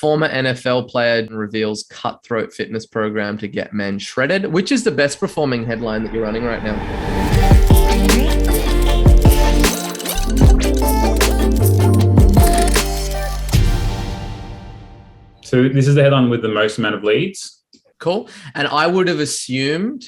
former NFL player reveals cutthroat fitness program to get men shredded. Which is the best performing headline that you're running right now? So this is the headline with the most amount of leads. Cool. And I would have assumed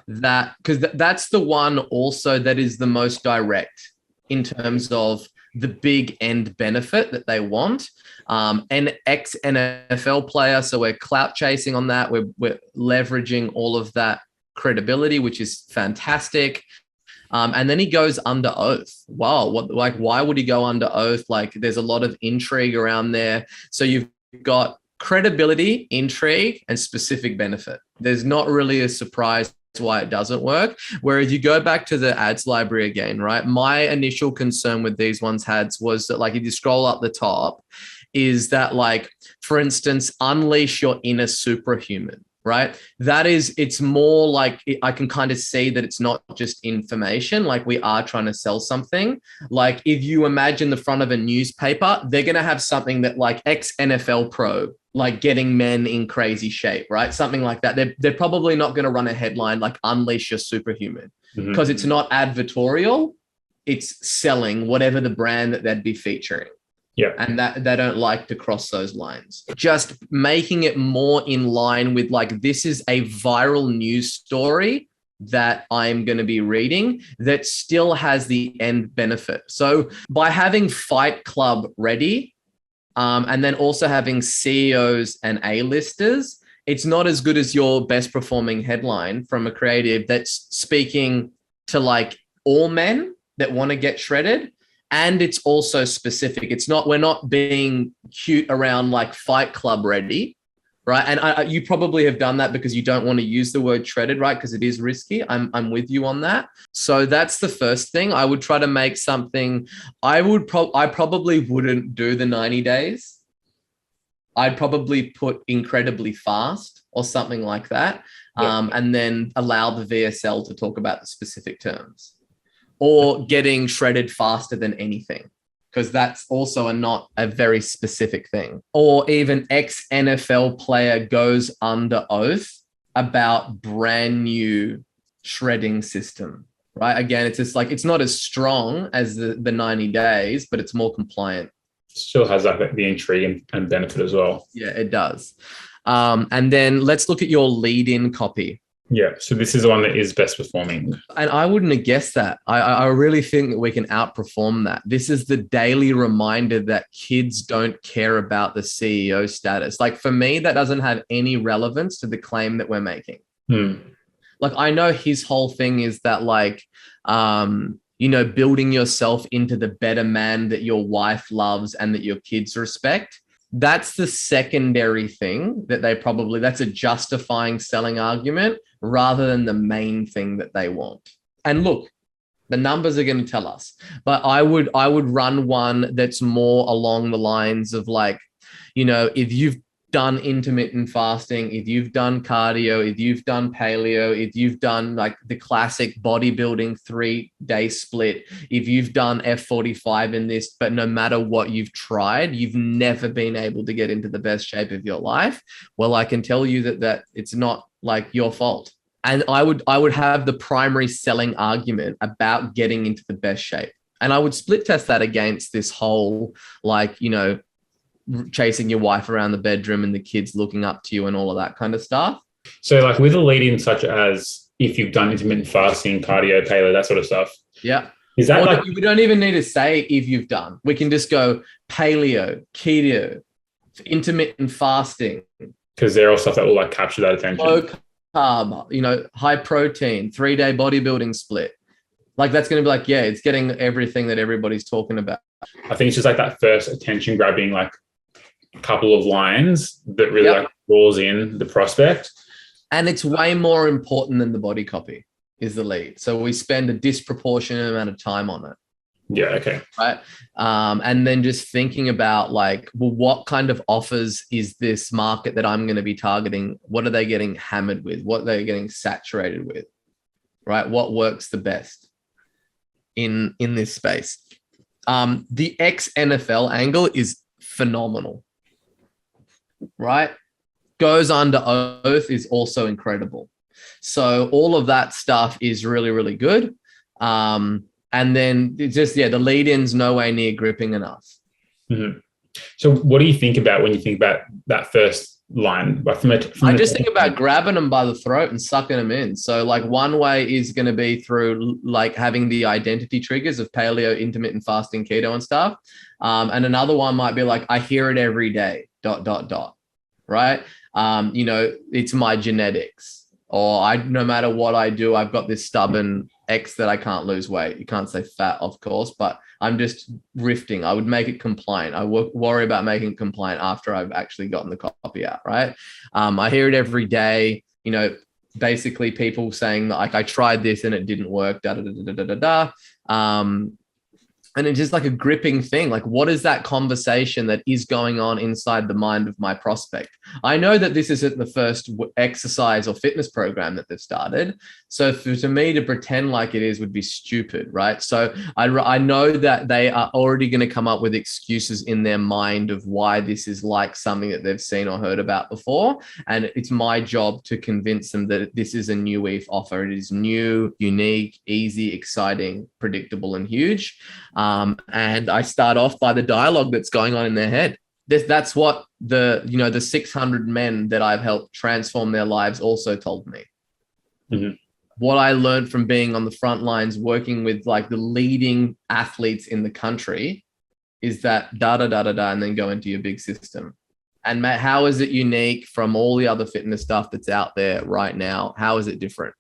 that because that's the one also that is the most direct in terms of the big end benefit that they want. An ex-NFL player, so we're clout chasing on that. We're leveraging all of that credibility, which is fantastic. And then he goes under oath. Wow, why would he go under oath? Like, there's a lot of intrigue around there. So you've got credibility, intrigue, and specific benefit. There's not really a surprise why it doesn't work. Whereas you go back to the ads library again, right? My initial concern with these ones was that, like, if you scroll up the top, is that, like, for instance, unleash your inner superhuman, right? It's more like I can kind of see that it's not just information. Like, we are trying to sell something. Like, if you imagine the front of a newspaper, they're going to have something that, like, ex-NFL pro, like getting men in crazy shape, right? Something like that. They're probably not going to run a headline like unleash your superhuman because it's not advertorial. It's selling whatever the brand that they'd be featuring. Yeah. And that they don't like to cross those lines. Just making it more in line with, like, this is a viral news story that I'm going to be reading that still has the end benefit. So by having Fight Club ready, and then also having CEOs and A-listers, it's not as good as your best performing headline from a creative that's speaking to, like, all men that want to get shredded. And it's also specific. We're not being cute around, like, Fight Club ready, right? And you probably have done that because you don't want to use the word shredded, right? Because it is risky. I'm with you on that. So that's the first thing. I would try to make something. I probably wouldn't do the 90 days. I'd probably put incredibly fast or something like that. Yeah. And then allow the VSL to talk about the specific terms, or getting shredded faster than anything, because that's also not a very specific thing. Or even ex-NFL player goes under oath about brand new shredding system, right? Again, it's just like, it's not as strong as the 90 days, but it's more compliant. Still has like the intrigue and benefit as well. Yeah, it does. And then let's look at your lead-in copy. Yeah, so this is the one that is best performing. And I wouldn't have guessed that. I really think that we can outperform that. This is the daily reminder that kids don't care about the CEO status. Like, for me, that doesn't have any relevance to the claim that we're making. Like, I know his whole thing is that, like, building yourself into the better man that your wife loves and that your kids respect. That's the secondary thing that's a justifying selling argument rather than the main thing that they want. And look, the numbers are going to tell us, but I would run one that's more along the lines of, like, if you've done intermittent fasting, if you've done cardio, if you've done paleo, if you've done, like, the classic bodybuilding 3-day split, if you've done F45 in this, but no matter what you've tried, you've never been able to get into the best shape of your life. Well, I can tell you that it's not, like, your fault. And I would have the primary selling argument about getting into the best shape. And I would split test that against this whole, like, chasing your wife around the bedroom and the kids looking up to you and all of that kind of stuff. So, like, with a lead-in such as if you've done intermittent fasting, cardio, paleo, that sort of stuff. Yeah. Is that, like, we don't even need to say if you've done. We can just go paleo, keto, intermittent fasting. Because they're all stuff that will, like, capture that attention. Low carb, high protein, 3-day bodybuilding split. Like, that's going to be like, yeah, it's getting everything that everybody's talking about. I think it's just like that first attention grabbing, like, couple of lines that really like draws in the prospect. And it's way more important than the body copy is the lead. So we spend a disproportionate amount of time on it. Yeah. Okay. Right. And then just thinking about, like, well, what kind of offers is this market that I'm going to be targeting? What are they getting hammered with? What are they getting saturated with? Right. What works the best in this space? The ex-NFL angle is phenomenal. right? Goes under oath is also incredible. So all of that stuff is really, really good. And then just, the lead-in's no way near gripping enough. Mm-hmm. So what do you think about when you think about that first line? I just think about grabbing them by the throat and sucking them in. So like one way is going to be through like having the identity triggers of paleo, intermittent fasting, keto and stuff. And another one might be like, I hear it every day, ... Right? It's my genetics, or no matter what I do, I've got this stubborn X that I can't lose weight. You can't say fat, of course, but I'm just riffing. I would make it compliant. I worry about making it compliant after I've actually gotten the copy out, right? I hear it every day, basically people saying that like, I tried this and it didn't work, and it's just like a gripping thing. Like, what is that conversation that is going on inside the mind of my prospect? I know that this isn't the first exercise or fitness program that they've started. So to me to pretend like it is would be stupid, right? So I know that they are already going to come up with excuses in their mind of why this is like something that they've seen or heard about before. And it's my job to convince them that this is a new WEEF offer. It is new, unique, easy, exciting, predictable, and huge. And I start off by the dialogue that's going on in their head. That's what the 600 men that I've helped transform their lives also told me. Mm-hmm. What I learned from being on the front lines, working with like the leading athletes in the country, is that and then go into your big system. And how is it unique from all the other fitness stuff that's out there right now? How is it different?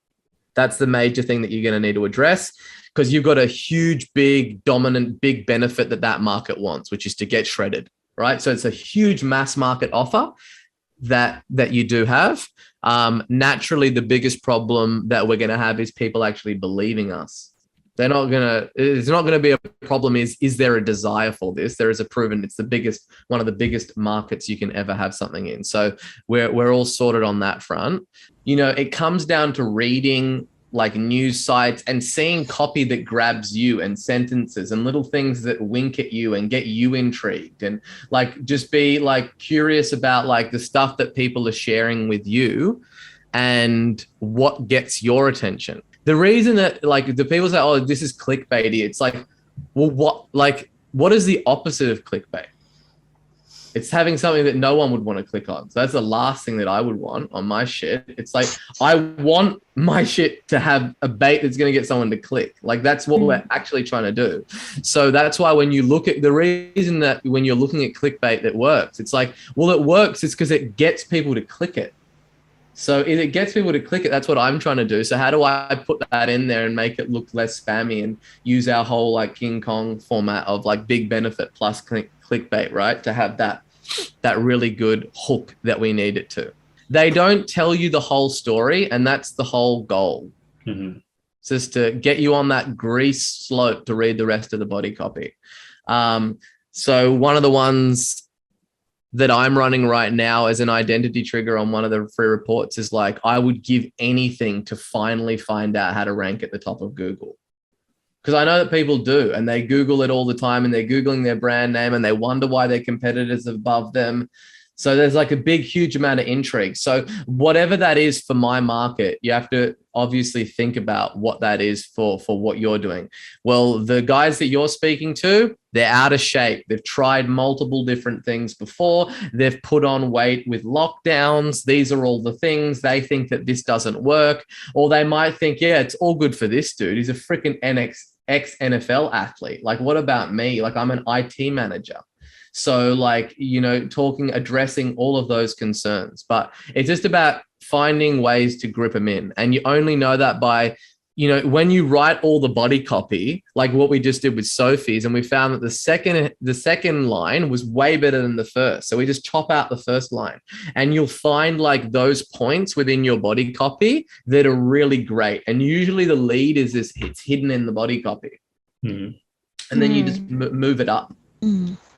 That's the major thing that you're going to need to address, because you've got a huge, big, dominant, big benefit that market wants, which is to get shredded, right? So it's a huge mass market offer that you do have. Naturally, the biggest problem that we're going to have is people actually believing us. It's not going to be a problem. Is there a desire for this? There is a proven, it's one of the biggest markets you can ever have something in. So we're all sorted on that front. It comes down to reading like news sites and seeing copy that grabs you, and sentences and little things that wink at you and get you intrigued, and like just be like curious about like the stuff that people are sharing with you and what gets your attention. The reason that like the people say, oh, this is clickbaity, it's like, well, what is the opposite of clickbait? It's having something that no one would want to click on. So that's the last thing that I would want on my shit. It's like, I want my shit to have a bait that's going to get someone to click. Like that's what we're actually trying to do. So that's why when you look at the reason that when you're looking at clickbait that works, it's like, well, it works. It's because it gets people to click it. So if it gets people to click it, that's what I'm trying to do. So how do I put that in there and make it look less spammy and use our whole like King Kong format of like big benefit plus clickbait, right? To have that really good hook that we need it to. They don't tell you the whole story, and that's the whole goal. Mm-hmm. It's just to get you on that grease slope to read the rest of the body copy. So one of the ones that I'm running right now as an identity trigger on one of the free reports is like, I would give anything to finally find out how to rank at the top of Google. Because I know that people do, and they Google it all the time, and they're Googling their brand name and they wonder why their competitors are above them. So there's like a big, huge amount of intrigue. So whatever that is for my market, you have to obviously think about what that is for what you're doing. Well, the guys that you're speaking to, they're out of shape. They've tried multiple different things before. They've put on weight with lockdowns. These are all the things. They think that this doesn't work. Or they might think, yeah, it's all good for this dude. He's a freaking ex-NFL athlete. Like, what about me? Like, I'm an IT manager. So like, addressing all of those concerns, but it's just about finding ways to grip them in. And you only know that by, when you write all the body copy, like what we just did with Sophie's, and we found that the second line was way better than the first. So we just chop out the first line, and you'll find like those points within your body copy that are really great. And usually the lead is it's hidden in the body copy. And then you just move it up.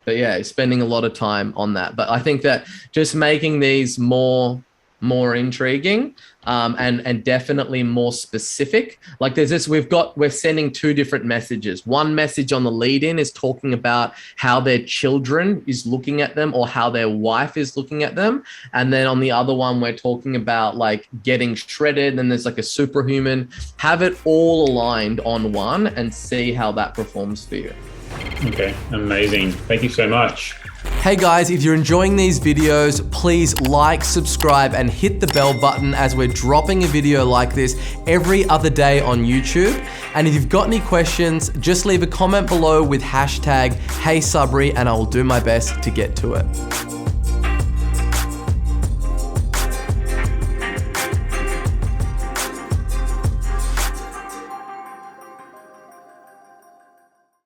But yeah, spending a lot of time on that. But I think that just making these more more intriguing, and definitely more specific. Like there's this, we're sending two different messages. One message on the lead in is talking about how their children is looking at them or how their wife is looking at them. And then on the other one, we're talking about like getting shredded. And there's like a superhuman. Have it all aligned on one and see how that performs for you. Okay, amazing. Thank you so much. Hey guys, if you're enjoying these videos, please like, subscribe, and hit the bell button as we're dropping a video like this every other day on YouTube. And if you've got any questions, just leave a comment below with hashtag HeySubri and I will do my best to get to it.